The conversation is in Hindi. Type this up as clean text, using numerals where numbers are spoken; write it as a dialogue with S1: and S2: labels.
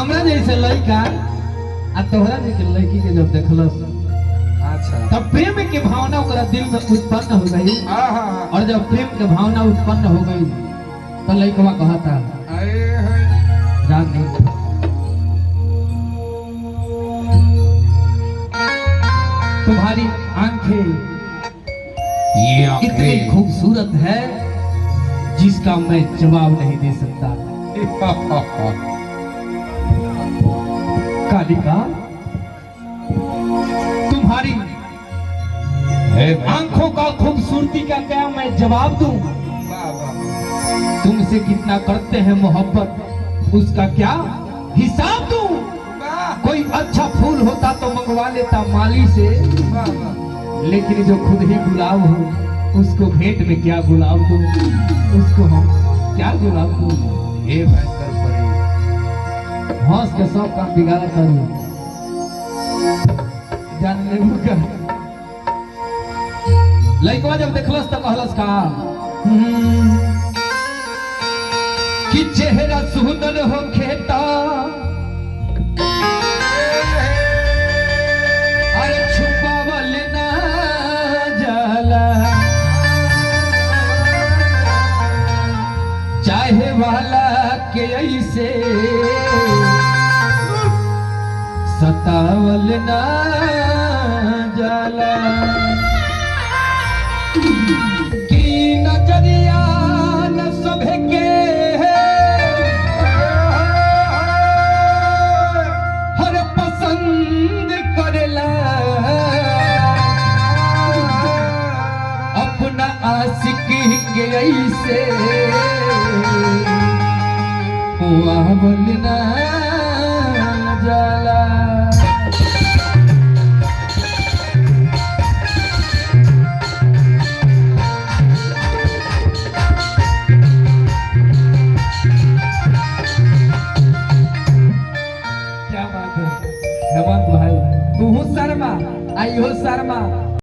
S1: हमरा जैसे लड़का आ तोहरा जैसे लड़की के जब देखलस
S2: अच्छा
S1: तब प्रेम के भावना ओकरा दिल में उत्पन्न हो गई। और जब प्रेम के भावना उत्पन्न हो गई तो लड़कवा कहता रानी तुम्हारी आंखें इतनी खूबसूरत है जिसका मैं जवाब नहीं दे सकता। कालिका तुम्हारी आंखों का खूबसूरती का क्या मैं जवाब दूं? तुमसे कितना करते हैं मोहब्बत उसका क्या हिसाब दूं? कोई अच्छा फूल होता तो मंगवा लेता माली से, लेकिन जो खुद ही गुलाब हो उसको भेंट में क्या गुलाब दूं? उसको हम क्या गुलाब दूं?
S2: हे भयंकर परी
S1: हंस के सब काम बिगाड़ करूं जानने मुका। लड़कवा जब देखलस तो कहलस का कि चेहरा सुंदर हो खेता अरे छुपावल ना जाला, चाहे वाला के ऐसे सतावल ना जाला। की नजरिया न सभे के हर पसंद करेला, अपना आशिक के ऐसे आवल ना जाला। क्या बात है हेमंत भाई, तू शर्मा आई हो शर्मा